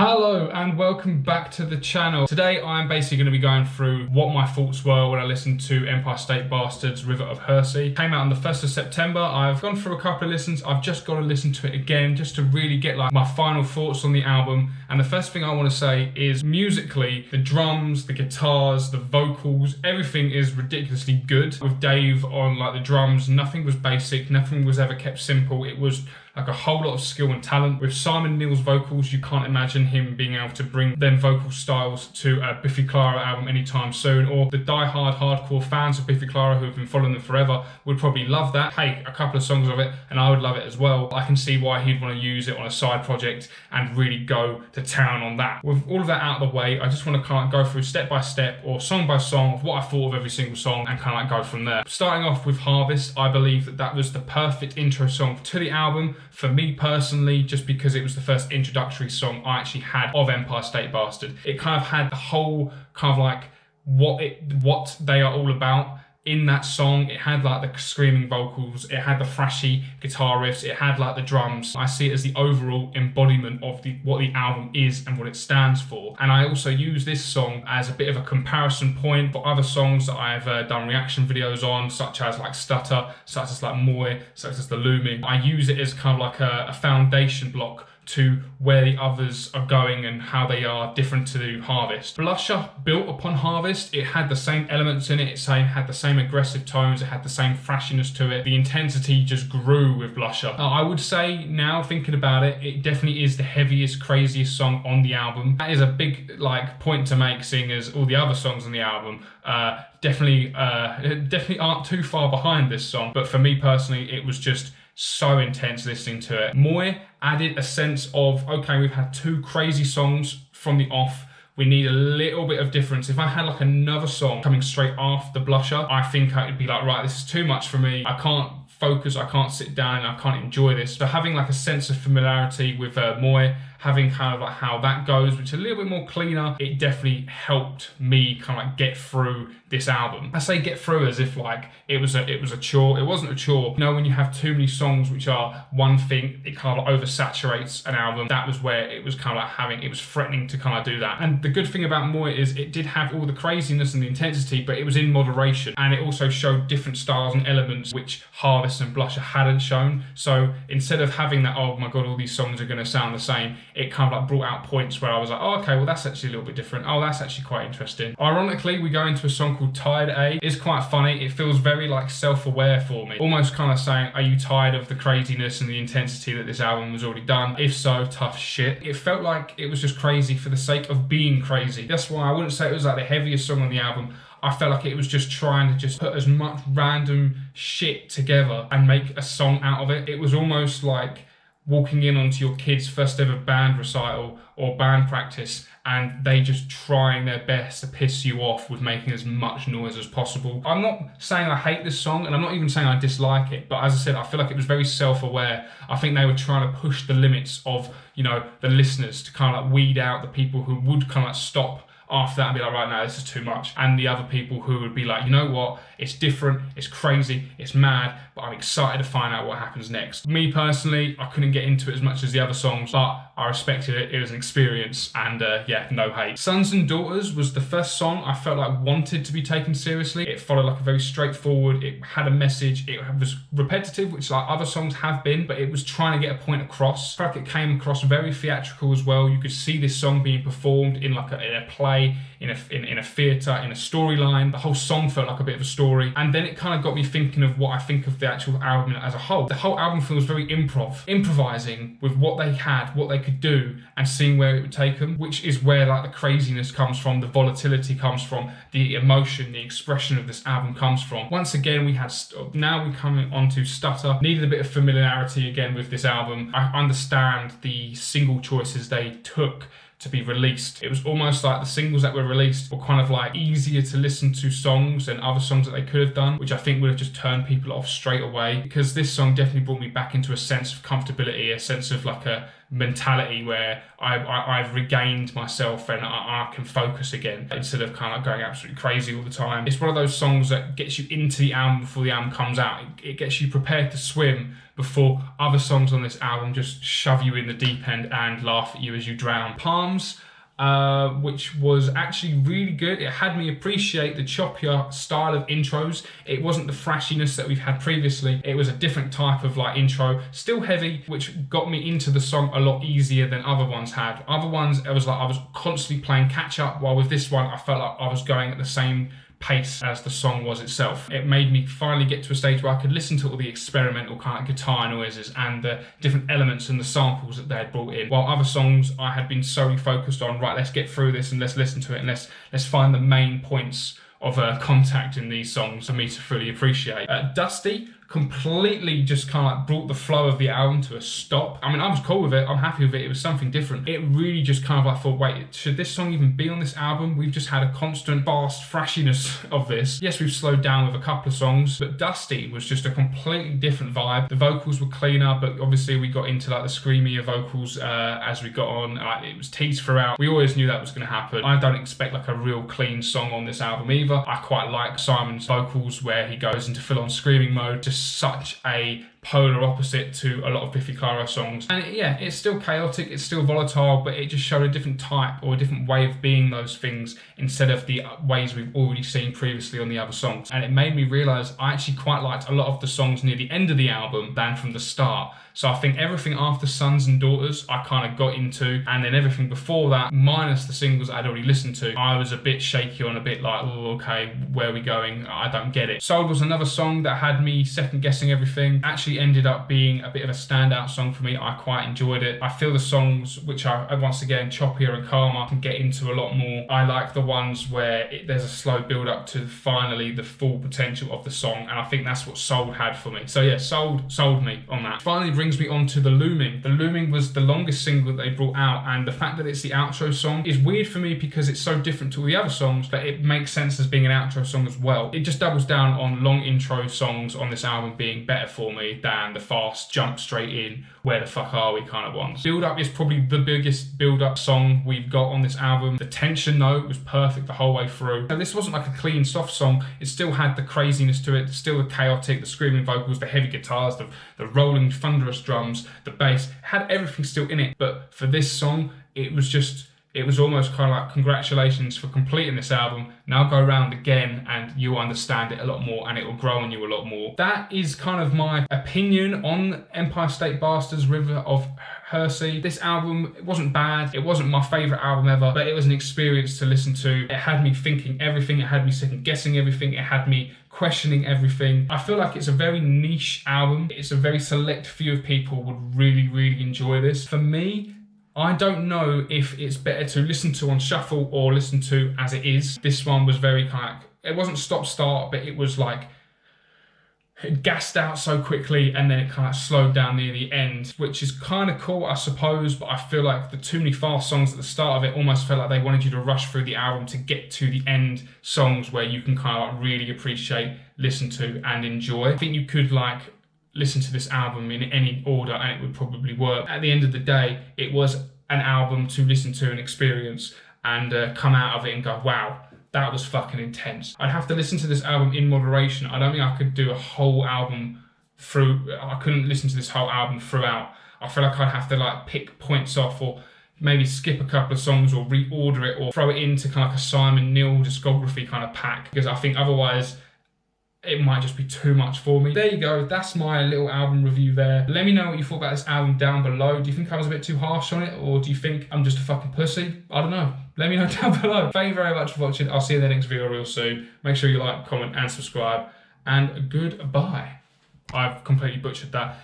Hello and welcome back to the channel. Today I'm basically going to be going through what my thoughts were when I listened to Empire State Bastards' River of Heresy. Came out on the 1st of September. I've gone through a couple of listens. I've just got to listen to it again just to really get like my final thoughts on the album. And the first thing I want to say is musically, the drums, the guitars, the vocals, everything is ridiculously good. With Dave on like the drums, nothing was basic, nothing was ever kept simple. It was like a whole lot of skill and talent. With Simon Neil's vocals, you can't imagine him being able to bring them vocal styles to a Biffy Clyro album anytime soon, or the die-hard hardcore fans of Biffy Clyro who have been following them forever would probably love that. Hey, a couple of songs of it and I would love it as well. I can see why he'd want to use it on a side project and really go to town on that. With all of that out of the way, I just want to kind of go through step by step or song by song of what I thought of every single song and kind of like go from there. Starting off with Harvest, I believe that that was the perfect intro song to the album. For me personally, just because it was the first introductory song I actually had of Empire State Bastard. It kind of had the whole kind of like what they are all about in that song. It had like the screaming vocals, it had the thrashy guitar riffs, it had like the drums. I see it as the overall embodiment of what the album is and what it stands for. And I also use this song as a bit of a comparison point for other songs that I've done reaction videos on, such as like Stutter, such as like Moy, such as The Looming. I use it as kind of like a foundation block to where the others are going and how they are different to Harvest. Blusher built upon Harvest. It had the same elements in it. It had the same aggressive tones. It had the same thrashiness to it. The intensity just grew with Blusher. I would say now thinking about it, it definitely is the heaviest, craziest song on the album. That is a big like point to make, seeing as all the other songs on the album definitely aren't too far behind this song. But for me personally, it was just so intense listening to it. Moy added a sense of, okay, we've had two crazy songs from the off. We need a little bit of difference. If I had like another song coming straight after Blusher, I think I'd be like, right, this is too much for me. I can't focus, I can't sit down, I can't enjoy this. So having like a sense of familiarity with Moy, having kind of like how that goes, which is a little bit more cleaner, it definitely helped me kind of like get through this album. I say get through as if like it was a chore. It wasn't a chore. You know, when you have too many songs which are one thing, it kind of like oversaturates an album. That was where it was kind of like it was threatening to kind of do that. And the good thing about Moy is it did have all the craziness and the intensity, but it was in moderation. And it also showed different styles and elements which Harvest and Blusher hadn't shown. So instead of having that, oh my God, all these songs are going to sound the same, it kind of like brought out points where I was like, oh, okay, well, that's actually a little bit different. Oh, that's actually quite interesting. Ironically, we go into a song called Tired A. It's quite funny. It feels very like self-aware for me. Almost kind of saying, are you tired of the craziness and the intensity that this album has already done? If so, tough shit. It felt like it was just crazy for the sake of being crazy. That's why I wouldn't say it was like the heaviest song on the album. I felt like it was just trying to just put as much random shit together and make a song out of it. It was almost like walking in onto your kid's first ever band recital or band practice and they just trying their best to piss you off with making as much noise as possible. I'm not saying I hate this song and I'm not even saying I dislike it, but as I said, I feel like it was very self-aware. I think they were trying to push the limits of, you know, the listeners to kind of like weed out the people who would kind of like stop after that and be like, right, now this is too much. And the other people who would be like, you know what, it's different, it's crazy, it's mad, but I'm excited to find out what happens next. Me personally, I couldn't get into it as much as the other songs, but I respected it. It was an experience and yeah, no hate. Sons and Daughters was the first song I felt like wanted to be taken seriously. It followed like a very straightforward, it had a message, it was repetitive, which like other songs have been, but it was trying to get a point across. I felt like it came across very theatrical as well. You could see this song being performed in like in a play, in a theatre, in a storyline. The whole song felt like a bit of a story. And then it kind of got me thinking of what I think of the actual album as a whole. The whole album feels very improvising with what they had, what they could do, and seeing where it would take them, which is where like the craziness comes from, the volatility comes from, the emotion, the expression of this album comes from. Once again, now we're coming on to Stutter. Needed a bit of familiarity again with this album. I understand the single choices they took to be released. It was almost like the singles that were released were kind of like easier to listen to songs than other songs that they could have done, which I think would have just turned people off straight away, because this song definitely brought me back into a sense of comfortability, a sense of like a mentality where I've regained myself and I can focus again instead of kind of going absolutely crazy all the time. It's one of those songs that gets you into the album before the album comes out. It gets you prepared to swim before other songs on this album just shove you in the deep end and laugh at you as you drown. Palms, which was actually really good. It had me appreciate the choppier style of intros. It wasn't the thrashiness that we've had previously. It was a different type of like intro, still heavy, which got me into the song a lot easier than other ones had. Other ones, it was like I was constantly playing catch up, while with this one, I felt like I was going at the same pace as the song was itself. It made me finally get to a stage where I could listen to all the experimental kind of guitar noises and the different elements and the samples that they had brought in. While other songs I had been solely focused on, right, let's get through this and let's listen to it and let's find the main points of contact in these songs for me to fully appreciate. Dusty completely just kind of like brought the flow of the album to a stop. I mean, I was cool with it, I'm happy with it, it was something different. It really just kind of like thought, wait, should this song even be on this album? We've just had a constant fast thrashiness of this. Yes, we've slowed down with a couple of songs, but Dusty was just a completely different vibe. The vocals were cleaner, but obviously we got into like the screamier vocals as we got on. It was teased throughout. We always knew that was going to happen. I don't expect like a real clean song on this album either. I quite like Simon's vocals where he goes into full-on screaming mode. Just such a polar opposite to a lot of Biffy Clyro songs. And yeah, it's still chaotic, it's still volatile, but it just showed a different type or a different way of being those things instead of the ways we've already seen previously on the other songs. And it made me realise I actually quite liked a lot of the songs near the end of the album than from the start. So I think everything after Sons and Daughters I kind of got into, and then everything before that, minus the singles I'd already listened to, I was a bit shaky on, a bit like, oh, okay, where are we going? I don't get it. Sold was another song that had me second guessing everything. Actually ended up being a bit of a standout song for me. I quite enjoyed it. I feel the songs which are, once again, choppier and calmer, can get into a lot more. I like the ones where there's a slow build up to finally the full potential of the song, and I think that's what Sold had for me. So yeah, sold me on that. Finally brings me on to The Looming. The Looming was the longest single that they brought out, and the fact that it's the outro song is weird for me because it's so different to all the other songs, but it makes sense as being an outro song as well. It just doubles down on long intro songs on this album being better for me than the fast jump straight in, where the fuck are we kind of ones. Build Up is probably the biggest build up song we've got on this album. The tension though was perfect the whole way through. Now this wasn't like a clean soft song, it still had the craziness to it, still the chaotic, the screaming vocals, the heavy guitars, the rolling thunderous drums, the bass, it had everything still in it. But for this song, it was almost kind of like, congratulations for completing this album. Now go around again and you'll understand it a lot more and it will grow on you a lot more. That is kind of my opinion on Empire State Bastards River of Heresy. This album, it wasn't bad. It wasn't my favourite album ever, but it was an experience to listen to. It had me thinking everything. It had me second guessing everything. It had me questioning everything. I feel like it's a very niche album. It's a very select few of people would really, really enjoy this. For me, I don't know if it's better to listen to on shuffle or listen to as it is. This one was very kind of, it wasn't stop-start, but it was like, it gassed out so quickly and then it kind of slowed down near the end, which is kind of cool, I suppose, but I feel like the too many fast songs at the start of it almost felt like they wanted you to rush through the album to get to the end songs where you can kind of like really appreciate, listen to and enjoy. I think you could like listen to this album in any order and it would probably work. At the end of the day, it was an album to listen to and experience and come out of it and go, wow, that was fucking intense. I'd have to listen to this album in moderation. I don't think I could do a whole album through, I couldn't listen to this whole album throughout. I feel like I'd have to like pick points off or maybe skip a couple of songs or reorder it or throw it into kind of like a Simon Neil discography kind of pack, because I think otherwise it might just be too much for me. There you go, that's my little album review there. Let me know what you thought about this album down below. Do you think I was a bit too harsh on it, or do you think I'm just a fucking pussy? I don't know. Let me know down below. Thank you very much for watching. I'll see you in the next video real soon. Make sure you like, comment and subscribe, and goodbye. I've completely butchered that.